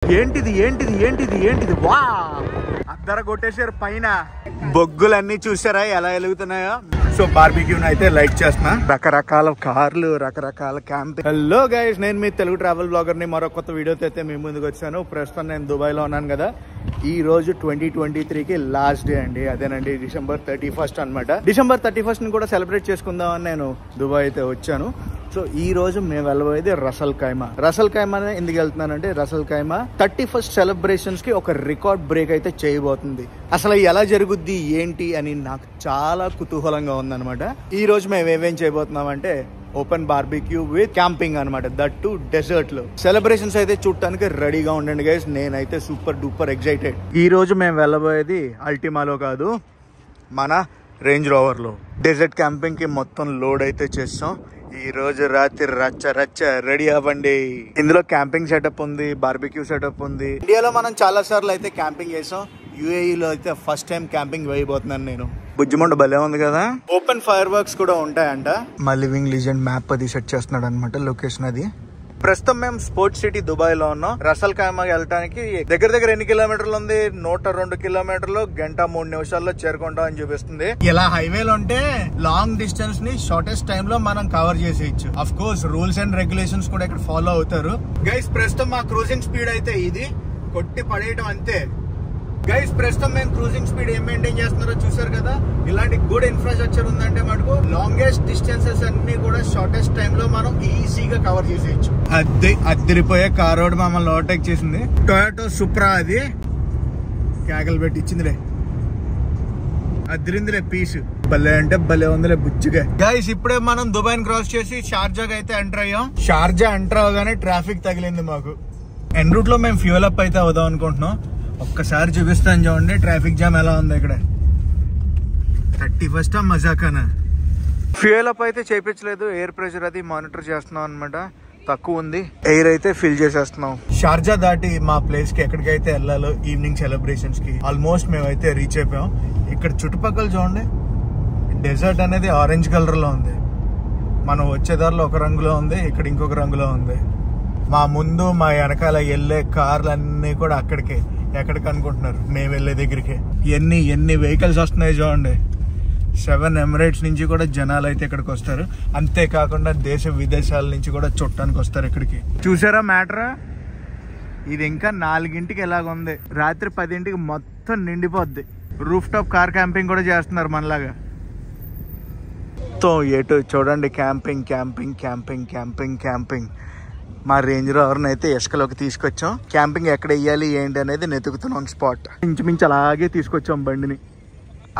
ఏంటిది ఏంటిది ఏంటిది ఏంటిది వా అద్దర కొట్టేసారు పైన. బొగ్గులన్నీ చూసారా ఎలా వెలుగుతున్నాయో. సో బార్బిక్యూని అయితే లైక్ చేస్తున్నా. రకరకాల కార్లు, రకరకాల క్యాంపింగ్. హలో గైస్, నేను మీ తెలుగు ట్రావెల్ బ్లాగర్ ని మరో కొత్త వీడియోతో అయితే మీ ముందుకు వచ్చాను. ప్రస్తుతం నేను దుబాయ్ లో ఉన్నాను కదా. ఈ రోజు 2023కి లాస్ట్ డే అండి. అదేనండి December 31st అనమాట. December 31st ని కూడా సెలబ్రేట్ చేసుకుందామని నేను దుబాయ్ అయితే వచ్చాను. సో ఈ రోజు మేము వెళ్ళబోయేది రసల్ ఖైమా. రసల్ ఖైమా ఎందుకు వెళ్తున్నానంటే, రసల్ ఖైమా 31st సెలబ్రేషన్స్ కి ఒక రికార్డ్ బ్రేక్ అయితే చేయబోతుంది. అసలు ఎలా జరుగుద్ది ఏంటి అని నాకు చాలా కుతూహలంగా ఉందన్నమాట. ఈ రోజు మేము ఏమేం చేయబోతున్నాం అంటే ఓపెన్ బార్బిక్యూ విత్ క్యాంపింగ్ అనమాట, దట్ టు డెజర్ట్ లో. సెలబ్రేషన్స్ అయితే చూడటానికి రెడీగా ఉండండి గైస్. నేనైతే సూపర్ డూపర్ ఎక్సైటెడ్. ఈ రోజు మేము వెళ్ళబోయేది అల్టిమాలో కాదు, మన రేంజ్ రోవర్ లో. డెజర్ట్ క్యాంపింగ్ కి మొత్తం లోడ్ అయితే చేస్తాం. ఈ రోజు రాత్రి రచ్చ రచ్చ రెడీ అవ్వండి. ఇందులో క్యాంపింగ్ సెటప్ ఉంది, బార్బిక్యూ సెటప్ ఉంది. ఇండియాలో మనం చాలా సార్లు అయితే క్యాంపింగ్ చేసాం. యూఏఈలో అయితే ఫస్ట్ టైం క్యాంపింగ్ వేయబోతున్నాను నేను. బుజ్జిమండ భలే ఉంది కదా. ఓపెన్ ఫైర్ వర్క్స్ కూడా ఉంటాయంట. మా లివింగ్ లీజెండ్ మ్యాప్ అది సెట్ చేస్తున్నాడు అనమాట, లొకేషన్ అది. ప్రస్తుతం మేము స్పోర్ట్స్ సిటీ దుబాయ్ లో ఉన్నాం. రసల్ ఖైమా వెళ్ళడానికి దగ్గర ఎన్ని కిలోమీటర్లు ఉంది? 102 కిలోమీటర్లు, గంట 3 నిమిషాల్లో చేరుకుంటాం అని చూపిస్తుంది. ఇలా హైవేలో ఉంటే లాంగ్ డిస్టెన్స్ ని షార్టెస్ట్ టైమ్ లో మనం కవర్ చేసేయచ్చు. Of course rules and regulations కూడా ఇక్కడ ఫాలో అవుతారు. గైస్ ప్రస్తుతం మా క్రూజింగ్ స్పీడ్ అయితే ఇది, కొట్టి పడేయటం అంతే. గైస్ ప్రస్తుతం మేము క్రూజింగ్ స్పీడ్ ఏం మెయింటైన్ చేస్తున్నారో చూసారు కదా. ఇలాంటి గుడ్ ఇన్ఫ్రాస్ట్రక్చర్ ఉందంటే మటుకు లాంగెస్ట్ డిస్టెన్సెస్ అన్ని కూడా షార్టెస్ట్ టైమ్ లో మనం ఈజీగా కవర్ చేసేయచ్చు. అద్దరిపోయే కార్ రోడ్ మమ్మల్ని ఓవర్టేక్ చేసింది. టొయోటో సుప్రా, అది కేకలు పెట్టి ఇచ్చిందిలే, అద్దరిందిలే పీస్. భలే అంటే భలే ఉందిలే బుజ్జిగా. గైస్ ఇప్పుడే మనం దుబాయ్ క్రాస్ చేసి షార్జాకి అయితే ఎంటర్ అయ్యాం. షార్జా ఎంటర్ అవగానే ట్రాఫిక్ తగిలింది మాకు. ఎన్ రూట్ లో మేము ఫ్యూల్ అప్ అయితే అవుదాం అనుకుంటున్నాం. ఒక్కసారి చూపిస్తాను చూడండి ట్రాఫిక్ జామ్ ఎలా ఉంది ఇక్కడ. 31st మజాకానా. ఫ్యూయల్ అప్ అయితే చేయించలేదు, ఎయిర్ ప్రెషర్ అది మానిటర్ చేస్తున్నాం అనమాట. తక్కువ ఉంది, ఎయిర్ అయితే ఫిల్ చేసేస్తున్నాం. షార్జా దాటి మా ప్లేస్ కి ఎక్కడికైతే వెళ్ళాలో ఈవినింగ్ సెలబ్రేషన్స్ కి ఆల్మోస్ట్ మేమైతే రీచ్ అయిపోయాం. ఇక్కడ చుట్టుపక్కల చూడండి, డెజర్ట్ అనేది ఆరెంజ్ కలర్ లో ఉంది. మనం వచ్చేదారిలో ఒక రంగులో ఉంది, ఇక్కడ ఇంకొక రంగులో ఉంది. మా ముందు మా వెనకాల వెళ్ళే కార్లు అన్ని కూడా అక్కడికే. ఎక్కడికి అనుకుంటున్నారు? మేము వెళ్ళే దగ్గరికి. ఎన్ని వెహికల్స్ వస్తున్నాయి చూడండి. 7 ఎమిరేట్స్ నుంచి కూడా జనాలు అయితే ఇక్కడికి వస్తారు. అంతేకాకుండా దేశ విదేశాల నుంచి కూడా చుట్టానికి వస్తారు ఇక్కడికి. చూసారా మ్యాటరా? ఇది ఇంకా 4ంటికి ఎలాగుంది, రాత్రి 10ంటికి మొత్తం నిండిపోద్ది. రూఫ్ టాప్ కార్ క్యాంపింగ్ కూడా చేస్తున్నారు మనలాగా. ఎటు చూడండి camping camping camping camping camping. మా రేంజ్ రోవర్ని అయితే ఇసుకలోకి తీసుకొచ్చాం. క్యాంపింగ్ ఎక్కడ వెయ్యాలి ఏంటి అనేది నెతుకుతున్నాం స్పాట్. ఇంచుమించు అలాగే తీసుకొచ్చాం బండిని.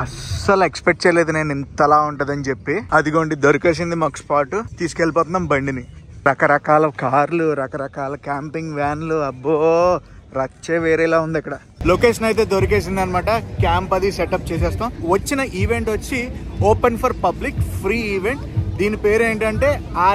అస్సలు ఎక్స్పెక్ట్ చేయలేదు నేను ఇంతలా ఉంటదని చెప్పి. అదిగోండి దొరికేసింది మాకు స్పాట్. తీసుకెళ్ళిపోతున్నాం బండిని. రకరకాల కార్లు, రకరకాల క్యాంపింగ్ వ్యాన్లు, అబ్బో రచ్చే వేరేలా ఉంది ఇక్కడ. లొకేషన్ అయితే దొరికేసింది అనమాట. క్యాంప్ అది సెటప్ చేసేస్తాం. వచ్చిన ఈవెంట్ వచ్చి open for public free event. దీని పేరు ఏంటంటే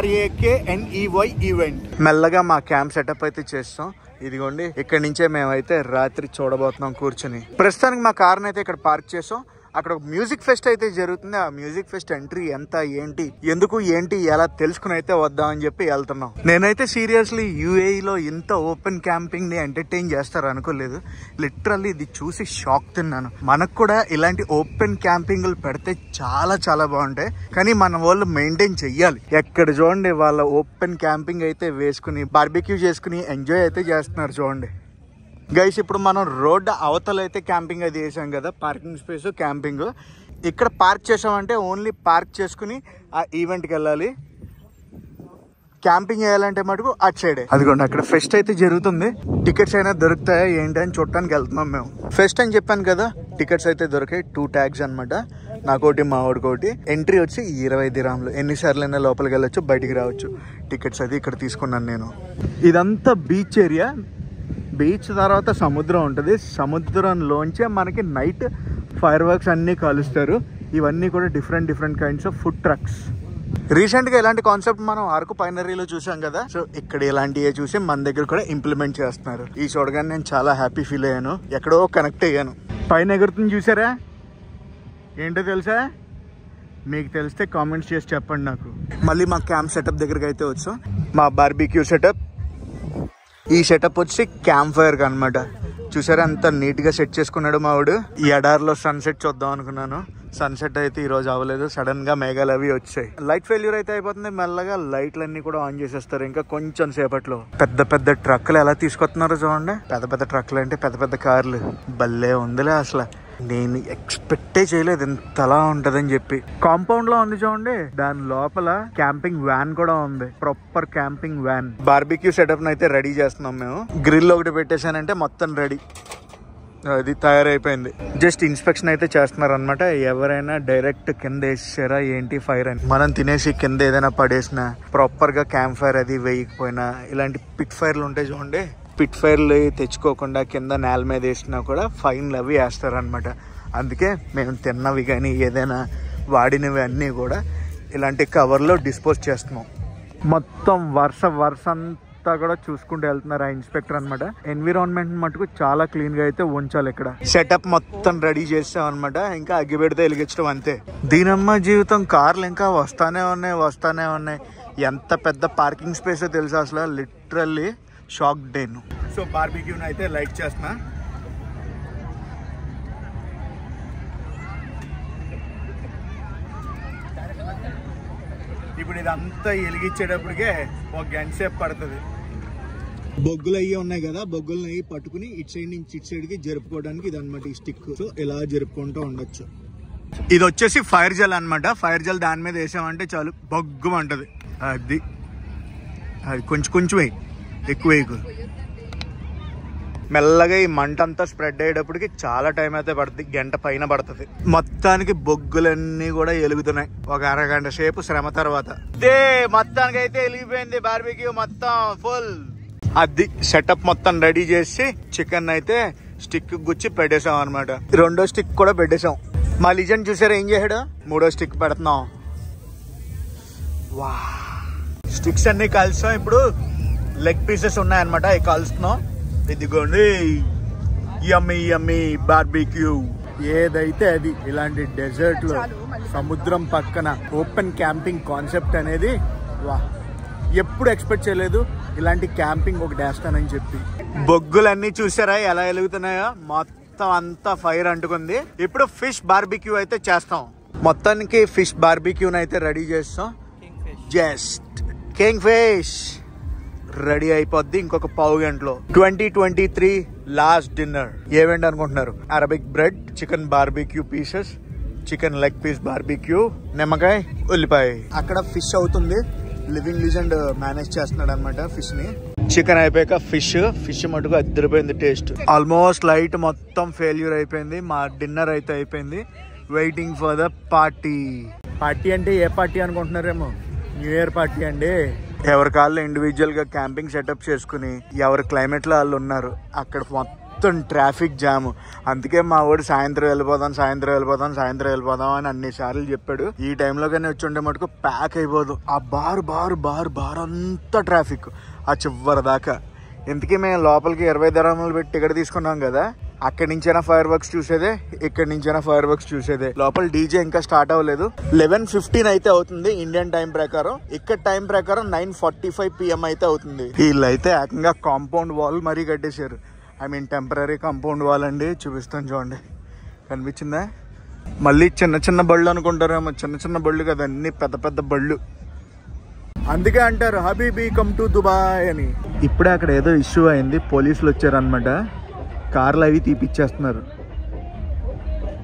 RAKNEY ఈవెంట్. మెల్లగా మా క్యాంప్ సెటప్ అయితే చేస్తాం. ఇదిగోండి ఇక్కడ నుంచే మేమైతే రాత్రి చూడబోతున్నాం కూర్చొని. ప్రస్తుతానికి మా కార్ని అయితే ఇక్కడ పార్క్ చేసాం. అక్కడ ఒక మ్యూజిక్ ఫెస్ట్ అయితే జరుగుతుంది. ఆ మ్యూజిక్ ఫెస్ట్ ఎంట్రీ ఎంత, ఏంటి, ఎందుకు, ఏంటి ఎలా తెలుసుకుని అయితే వద్దాం అని చెప్పి వెళ్తున్నాం. నేనైతే సీరియస్లీ యూఏఈలో ఇంత ఓపెన్ క్యాంపింగ్ ని ఎంటర్టైన్ చేస్తారు అనుకోలేదు. లిటరల్లీ ఇది చూసి షాక్ తిన్నాను. మనకు కూడా ఇలాంటి ఓపెన్ క్యాంపింగ్లు పెడితే చాలా చాలా బాగుంటాయి, కానీ మన వాళ్ళు మెయింటైన్ చెయ్యాలి. ఎక్కడ చూడండి వాళ్ళ ఓపెన్ క్యాంపింగ్ అయితే వేసుకుని బార్బిక్యూ చేసుకుని ఎంజాయ్ అయితే చేస్తున్నారు చూడండి. గైస్ ఇప్పుడు మనం రోడ్డు అవతల అయితే క్యాంపింగ్ అది చేసాం కదా, పార్కింగ్ స్పేస్ క్యాంపింగ్. ఇక్కడ పార్క్ చేసామంటే ఓన్లీ పార్క్ చేసుకుని ఆ ఈవెంట్కి వెళ్ళాలి. క్యాంపింగ్ చేయాలంటే మటుకు అటు సైడే. అదిగోండి అక్కడ ఫెస్ట్ అయితే జరుగుతుంది. టికెట్స్ అయినా దొరుకుతాయా ఏంటి అని చూడటానికి వెళ్తున్నాం మేము. ఫెస్ట్ అని చెప్పాను కదా, టికెట్స్ అయితే దొరికాయి. 2 tags అనమాట, నాకోటి మా వాడికోటి. ఎంట్రీ వచ్చి 20 దిరాంలు. ఎన్నిసార్లైనా లోపలికి వెళ్ళొచ్చు, బయటికి రావచ్చు. టికెట్స్ అది ఇక్కడ తీసుకున్నాను నేను. ఇదంతా బీచ్ ఏరియా. బీచ్ తర్వాత సముద్రం ఉంటుంది. సముద్రంలోంచే మనకి నైట్ ఫైర్ వర్క్స్ అన్నీ కాలుస్తారు. ఇవన్నీ కూడా different kinds of food trucks. Recent గా ఇలాంటి కాన్సెప్ట్ మనం అరకు పైనరీలో చూసాం కదా. సో ఇక్కడ ఇలాంటివే చూసి మన దగ్గర కూడా ఇంప్లిమెంట్ చేస్తున్నారు. ఈ చూడగానే నేను చాలా హ్యాపీ ఫీల్ అయ్యాను. ఎక్కడో కనెక్ట్ అయ్యాను. పైన ఎగురుతుంది చూసారా, ఏంటో తెలుసా? మీకు తెలిస్తే కామెంట్స్ చేసి చెప్పండి నాకు. మళ్ళీ మా క్యాంప్ సెటప్ దగ్గరికి అయితే వచ్చాం. మా బార్బిక్యూ సెటప్ ఈ సెటప్ వచ్చి క్యాంప్ ఫైర్ అనమాట. చూసారా ఎంత నీట్ గా సెట్ చేసుకున్నాడు మావాడు. ఈ ఎడార్లో సన్సెట్ చూద్దాం అనుకున్నాను, సన్సెట్ అయితే ఈ రోజు అవ్వలేదు. సడన్ గా మేఘాలు అవి వచ్చాయి. లైట్ ఫెయిల్యూర్ అయితే అయిపోతుంది. మెల్లగా లైట్లన్నీ కూడా ఆన్ చేసేస్తారు ఇంకా కొంచెం సేపట్లో. పెద్ద పెద్ద ట్రక్లు ఎలా తీసుకొస్తున్నారో చూడండి. పెద్ద పెద్ద ట్రక్లు అంటే పెద్ద పెద్ద కార్లు. భలే ఉందిలే అసలు. నేను ఎక్స్పెక్టే చేయలేదు ఇంతలా ఉంటదని చెప్పి. కాంపౌండ్ లో ఉంది చూడండి, దాని లోపల క్యాంపింగ్ వ్యాన్ కూడా ఉంది. Proper camping van. Barbecue setup అయితే రెడీ చేస్తున్నాం మేము. గ్రిల్ ఒకటి పెట్టేశానంటే మొత్తం రెడీ, అది తయారైపోయింది. జస్ట్ ఇన్స్పెక్షన్ అయితే చేస్తున్నారు అనమాట. ఎవరైనా డైరెక్ట్ కింద వేసారా ఏంటి ఫైర్ అని. మనం తినేసి కింద ఏదైనా పడేసినా, ప్రాపర్ గా క్యాంప్ ఫైర్ అది వేయకపోయినా, ఇలాంటి పిట్ ఫైర్లు ఉంటాయి చూడండి, పిట్ ఫైర్లు తెచ్చుకోకుండా కింద నేల మీద వేసినా కూడా ఫైన్లు అవి వేస్తారనమాట. అందుకే మేము తిన్నవి కానీ ఏదైనా వాడినవి అన్నీ కూడా ఇలాంటి కవర్లో డిస్పోజ్ చేస్తున్నాం. మొత్తం వరుస అంతా కూడా చూసుకుంటూ వెళ్తున్నారు ఆ ఇన్స్పెక్టర్ అనమాట. ఎన్విరాన్మెంట్ మటుకు చాలా క్లీన్ గా అయితే ఉంచాలి ఇక్కడ. సెటప్ మొత్తం రెడీ చేసాం అనమాట. ఇంకా అగ్గి పెడితే వెలిగించడం అంతే. దీనమ్మ జీవితం. కార్లు ఇంకా వస్తానే ఉన్నాయి. ఎంత పెద్ద పార్కింగ్ స్పేస్ తెలుసా అసలు. లిటరల్లీ షాక్ డేను. సో బార్బిక్యూని అయితే లైట్ చేస్తున్నా. ఇప్పుడు ఇదంతా వెలిగించేటప్పటికే ఒక గంట సేపు పడుతుంది. బొగ్గులు అయ్యి ఉన్నాయి కదా, బొగ్గులను అయ్యి పట్టుకుని ఇటు సైడ్ నుంచి ఇటు సైడ్ కి జరుపుకోవడానికి ఇది అనమాట ఈ స్టిక్. సో ఇలా జరుపుకుంటూ ఉండొచ్చు. ఇది వచ్చేసి ఫైర్ జెల్ అనమాట. ఫైర్ జెల్ దాని మీద వేసామంటే చాలు బొగ్గుమంటది. అది కొంచెం ఎక్కువ మెల్లగా ఈ మంట అంతా స్ప్రెడ్ అయ్యేటప్పటికి చాలా టైం అయితే పడుతుంది, గంట పైన పడుతుంది. మొత్తానికి బొగ్గులన్నీ కూడా వెలుగుతున్నాయి ఒక అరగంట సేపు శ్రమ తర్వాత. మొత్తానికి అయితే వెలిగిపోయింది బార్బిక్యూ మొత్తం ఫుల్. అది సెటప్ మొత్తం రెడీ చేసి చికెన్ అయితే స్టిక్ గుచ్చి పెట్టేసాం అనమాట. రెండో స్టిక్ కూడా పెట్టేసాం. మా లిజెండ్ చూసారా ఏం చేశాడు, మూడో స్టిక్ పెడుతున్నాం. వా, స్టిక్స్ అన్ని కలుస్తాం. ఇప్పుడు లెగ్ పీసెస్ ఉన్నాయన్నమాట, అవి కలుస్తున్నాం. ఇదిగోండి యమ్మీ బార్బిక్యూ. ఏదైతే అది. ఇలాంటి డెజర్ట్ లో సముద్రం పక్కన ఓపెన్ క్యాంపింగ్ కాన్సెప్ట్ అనేది వా, ఎప్పుడు ఎక్స్పెక్ట్ చేయలేదు ఇలాంటి క్యాంపింగ్ ఒకటి వేస్తానని చెప్పి. బొగ్గులన్నీ చూసారా ఎలా వెలుగుతున్నాయో. మొత్తం అంతా ఫైర్ అంటుకుంది. ఇప్పుడు ఫిష్ బార్బిక్యూ అయితే చేస్తాం. మొత్తానికి ఫిష్ బార్బిక్యూని అయితే రెడీ చేస్తాం. జస్ట్ కింగ్ ఫిష్ రెడీ అయిపోద్ది ఇంకొక పావు గంటలో. 2023 లాస్ట్ డిన్నర్ ఏమేంటి అనుకుంటున్నారు? Arabic bread, chicken barbecue pieces, chicken leg piece barbecue, నిమ్మకాయ, ఉల్లిపాయ. అక్కడ ఫిష్ అవుతుంది. లివింగ్ లిజెండ్ మేనేజ్ చేస్తున్నాడు అనమాట ఫిష్ ని. చికెన్ అయిపోయాక ఫిష్ మటుకు అద్దరిపోయింది టేస్ట్. ఆల్మోస్ట్ లైట్ మొత్తం ఫెయిల్యూర్ అయిపోయింది. మా డిన్నర్ అయితే అయిపోయింది. Waiting for the party. Party అంటే ఏ పార్టీ అనుకుంటున్నారేమో, న్యూ ఇయర్ పార్టీ అండి. ఎవరి కాళ్ళు ఇండివిజువల్ గా క్యాంపింగ్ సెటప్ చేసుకుని ఎవరి క్లైమేట్ లో వాళ్ళు ఉన్నారు. అక్కడ మొత్తం ట్రాఫిక్ జామ్. అందుకే మా వాడు సాయంత్రం వెళ్ళిపోదాం అని అన్ని సార్లు చెప్పాడు. ఈ టైంలో కానీ వచ్చి ఉండే మటుకు ప్యాక్ అయిపోదు. ఆ బార్ అంతా ట్రాఫిక్ ఆ చివరి దాకా. ఇంతకీ మేము లోపలికి 20 dirhams పెట్టి టికెట్ తీసుకున్నాం కదా, అక్కడి నుంచైనా ఫైర్ వర్క్స్ చూసేదే, ఇక్కడి నుంచైనా ఫైర్ వర్క్స్ చూసేదే. లోపల డీజే ఇంకా స్టార్ట్ అవ్వలేదు. 11:15 అయితే అవుతుంది ఇండియన్ టైం ప్రకారం. ఇక్కడ టైం ప్రకారం 9:45 PM అయితే అవుతుంది. వీళ్ళైతే ఏకంగా కాంపౌండ్ వాల్ మరీ కట్టేశారు. I mean temporary compound wall అండి. చూపిస్తాను చూడండి, కనిపించిందా? మళ్ళీ చిన్న బళ్ళు అనుకుంటారేమో. చిన్న బళ్ళు కదా, అన్ని పెద్ద బళ్ళు. అందుకే అంటారు హబీబీ కమ్ టు దుబాయ్ అని. ఇప్పుడే అక్కడ ఏదో ఇష్యూ అయింది, పోలీసులు వచ్చారనమాట. కార్లు అవి తీపిచ్చేస్తున్నారు.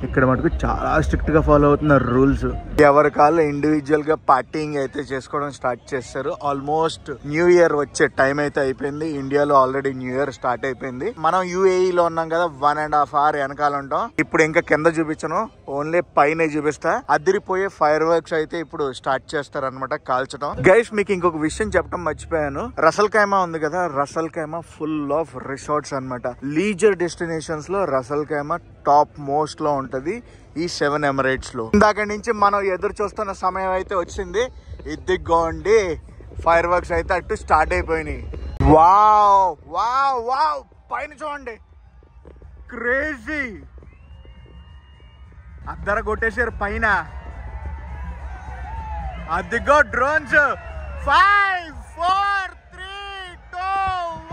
ఇక్కడ మటుకు చాలా స్ట్రిక్ట్ గా ఫాలో అవుతున్నారు రూల్స్. ఎవరి కాళ్ళు ఇండివిజువల్ గా పార్టీయింగ్ అయితే చేసుకోవడం స్టార్ట్ చేస్తారు. ఆల్మోస్ట్ న్యూ ఇయర్ వచ్చే టైం అయితే అయిపోయింది. ఇండియాలో ఆల్రెడీ న్యూ ఇయర్ స్టార్ట్ అయిపోయింది. మనం UAE లో ఉన్నాం కదా, 1.5 hour వెనకాల ఉంటాం. ఇప్పుడు ఇంకా కింద చూపించను, ఓన్లీ పైన చూపిస్తా. అదిరిపోయే ఫైర్ వర్క్స్ అయితే ఇప్పుడు స్టార్ట్ చేస్తారు అనమాట కాల్చడం. గైస్ మీకు ఇంకొక విషయం చెప్పడం మర్చిపోయాను. రసల్ ఖైమా ఉంది కదా, Ras al Khaimah full of resorts అనమాట. లీజర్ డెస్టినేషన్స్ లో రసల్ ఖైమా టాప్ మోస్ట్ లో ఉంటది ఈ 7 Emirates లో. ఇందాక నుంచి మనం ఎదురు చూస్తున్న సమయం అయితే వచ్చింది. ఇదిగోండి ఫైర్ వర్క్స్ అయితే అటు స్టార్ట్ అయిపోయినాయి. వావ్ పైన చూడండి, క్రేజీ. అద్దర కొట్టేసారు పైన. అదిగో drones. 5 4 3 2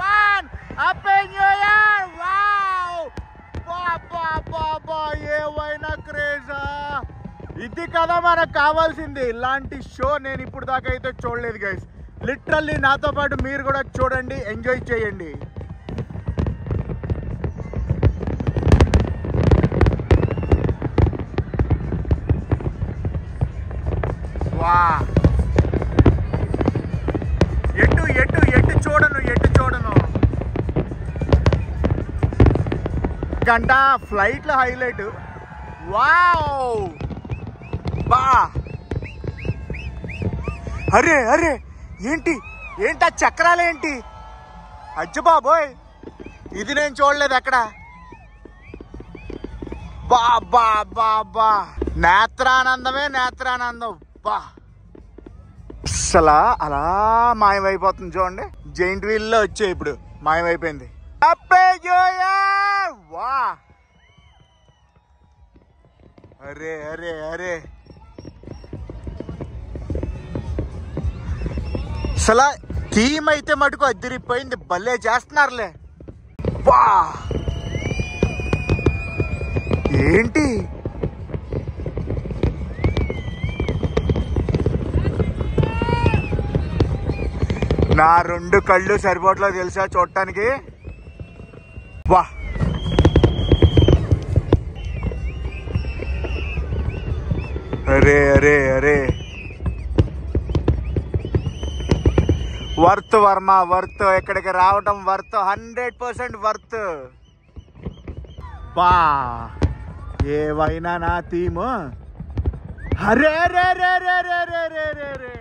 1 happy new year. Wow బాబా ఏవైనా క్రేజా. ఇది కదా మనకు కావాల్సింది. ఇలాంటి షో నేను ఇప్పుడు దాకా అయితే చూడలేదు గైస్. లిటరల్లీ నాతో పాటు మీరు కూడా చూడండి, ఎంజాయ్ చేయండి. వా ఎటు ఎటు ఎటు చూడను, ఎటు చూడను. గంట ఫ్లైట్లో హైలైట్. వావ్ బా. అరే అరే ఏంటి ఏంటి ఆ చక్రాలేంటి? అజ్జు బాబోయ్, ఇది నేను చూడలేదు అక్కడ. బా బా బా బా నేత్రానందమే నేత్రానందం. బా అసలా అలా మాయమైపోతుంది చూడండి. జైంట్ వీల్ లో వచ్చాయి, ఇప్పుడు మాయమైపోయింది. వా అరే అరే అరే అసలా థీమ్ అయితే మటుకు అదిరిపోయింది. భలే చేస్తున్నారులే. వా ఏంటి నా రెండు కళ్ళు సరిపోవట్లేదు తెలుసా చూడటానికి. వా అరే అరే అరే వర్త్ వర్మ, వర్త్. ఇక్కడికి రావటం వర్త్, 100% వర్త్. బా ఏవైనా నా థీమ్. అరే రే రే రే రే రే రే రే రే.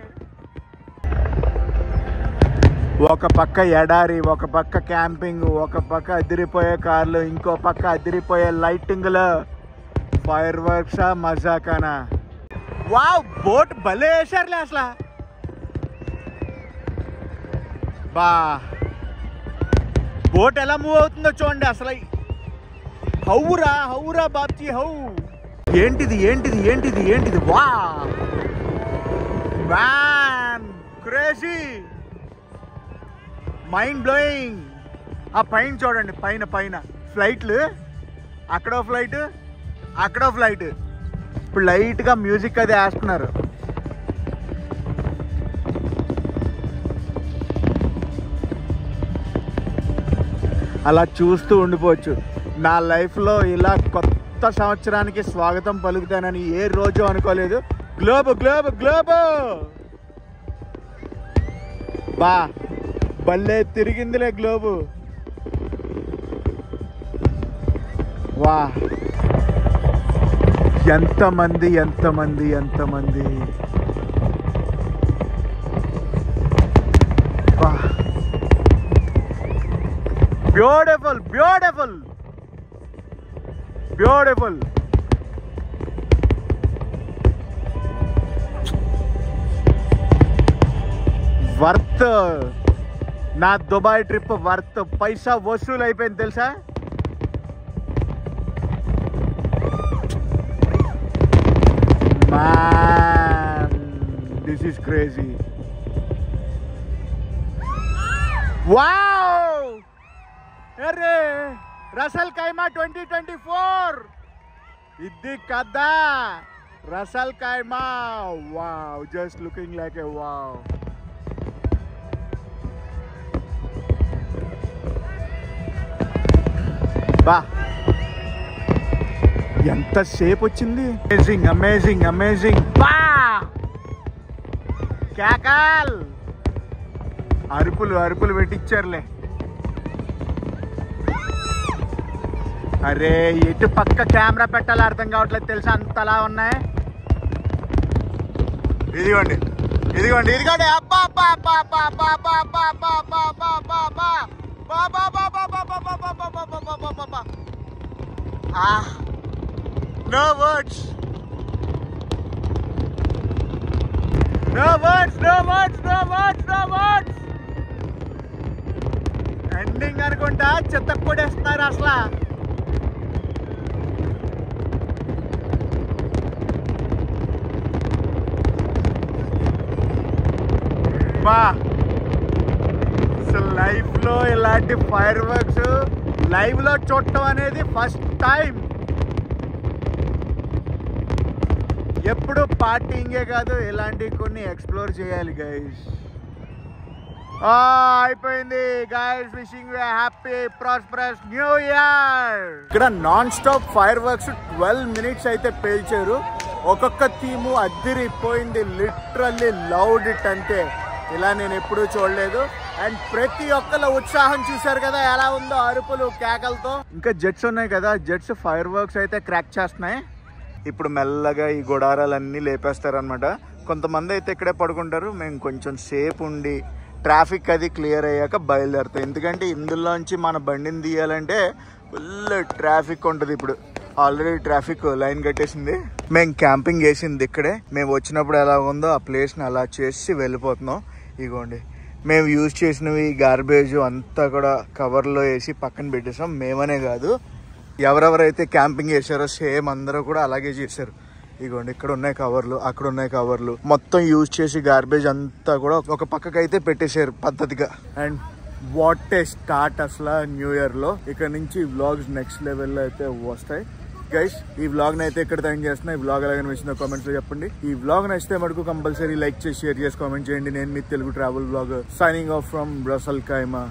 ఒక పక్క ఎడారి, ఒక పక్క క్యాంపింగ్, ఒక పక్క అదిరిపోయే కార్లు, ఇంకో పక్క అదిరిపోయే లైటింగ్లు. ఫైర్ వర్క్స్ మజాకానా. వావ్ బోట్ భలే వేసారులే అసలు. బా బోట్ ఎలా మూవ్ అవుతుందో చూడండి అసలు. హౌరా హౌరా బాబ్జీ హౌ. ఏంటిది ఏంటిది ఏంటిది ఏంటిది. వా మ్యాన్ క్రేజీ, మైండ్ బ్లోయింగ్. ఆ పైన చూడండి, పైన పైన ఫ్లైట్లు. అక్కడో ఫ్లైట్, అక్కడో ఫ్లైట్. ఇప్పుడు లైట్గా మ్యూజిక్ అది వేస్తున్నారు. అలా చూస్తూ ఉండిపోవచ్చు. నా లైఫ్లో ఇలా కొత్త సంవత్సరానికి స్వాగతం పలుకుతానని ఏ రోజు అనుకోలేదు. Globe globe globe. బా భలే తిరిగిందిలే గ్లోబు. వా ఎంతమంది ఎంతమంది ఎంతమంది. వా బ్యూటిఫుల్ బ్యూటిఫుల్ బ్యూటిఫుల్. వర్త్. నా దుబాయ్ ట్రిప్ వర్త్. పైసా వసూలు అయిపోయింది తెలుసా. Man, this is crazy. Wow! Arre, Russell Kayma 2024. Iddi kada Russell Kayma. Wow, just looking like a wow. Bah. ఎంత సేపు వచ్చింది. Amazing amazing amazing. బా క్యాకాల్. అరుపులు అరుపులు పెట్టించారులే. అరే ఎటు పక్క కెమెరా పెట్టాలో అర్థం కావట్లేదు తెలుసా, అంతలా ఉన్నాయి. ఇదిగోండి ఇదిగోండి ఇదిగోండి. అబ్బా అబ్బా అబ్బా అబ్బా అబ్బా అబ్బా అబ్బా అబ్బా అబ్బా అబ్బా అబ్బా అబ్బా బాబా బాబా బాబా బాబా బాబా బాబా బాబా. No words. No words, no words, no words, no words. Ending అనుకుంటా చెత్త కొడేస్తున్నారు అసలు. బా అసలు లైఫ్ లో ఇలాంటి ఫైర్ వర్క్స్ లైవ్ లో చూడటం అనేది ఫస్ట్ టైం. ఎప్పుడు పార్టీంగే కాదు, ఇలాంటివి కొన్ని ఎక్స్ప్లోర్ చేయాలి గైస్. అయిపోయింది guys. Wishing you happy prosperous new year. ఇక్కడ nonstop fireworks 12 minutes అయితే పేల్చారు. ఒక్కొక్క థీము అద్దిరిపోయింది, లిటరల్లీ లౌడ్ ఇట్ అంతే. ఇలా నేను ఎప్పుడూ చూడలేదు. అండ్ ప్రతి ఒక్కళ్ళ ఉత్సాహం చూసారు కదా ఎలా ఉందో, అరుపులు కేకలతో. ఇంకా జెట్స్ ఉన్నాయి కదా, జెట్స్ ఫైర్ వర్క్స్ అయితే క్రాక్ చేస్తున్నాయి. ఇప్పుడు మెల్లగా ఈ గుడారాలన్నీ లేపేస్తారనమాట. కొంతమంది అయితే ఇక్కడే పడుకుంటారు. మేము కొంచెం సేపు ఉండి ట్రాఫిక్ అది క్లియర్ అయ్యాక బయలుదేరుతాం. ఎందుకంటే ఇందులోంచి మన బండిని తీయాలంటే ఫుల్ ట్రాఫిక్ ఉంటుంది. ఇప్పుడు ఆల్రెడీ ట్రాఫిక్ లైన్ కట్టేసింది. మేము క్యాంపింగ్ వేసింది ఇక్కడే. మేము వచ్చినప్పుడు ఎలా ఉందో ఆ ప్లేస్ని అలా చేసి వెళ్ళిపోతున్నాం. ఇగోండి, మేము యూజ్ చేసినవి గార్బేజ్ అంతా కూడా కవర్లో వేసి పక్కన పెట్టేసాం. మేమనే కాదు, ఎవరెవరైతే క్యాంపింగ్ చేశారో సేమ్ అందరూ కూడా అలాగే చేశారు. ఇగోండి, ఇక్కడ ఉన్నాయి కవర్లు, అక్కడ ఉన్నాయి కవర్లు, మొత్తం యూజ్ చేసి గార్బేజ్ అంతా కూడా ఒక పక్కకి అయితే పెట్టేశారు పద్ధతిగా. అండ్ వాట్ ఏ స్టార్ట్ అసలు న్యూ ఇయర్ లో. ఇక్కడ నుంచి వ్లాగ్స్ నెక్స్ట్ లెవెల్లో అయితే వస్తాయి గైస్. ఈ వ్లాగ్ అయితే ఇక్కడ థ్యాంక్ చేస్తున్నా. ఈ వ్లాగ్ ఎలాగని వచ్చిందో కామెంట్స్ లో చెప్పండి. ఈ వ్లాగ్ నచ్చితే మటుకు కంపల్సరీ లైక్ చేసి షేర్ చేసి కామెంట్ చేయండి. నేను మీ Telugu travel vlog signing off from బ్రసల్ ఖైమా.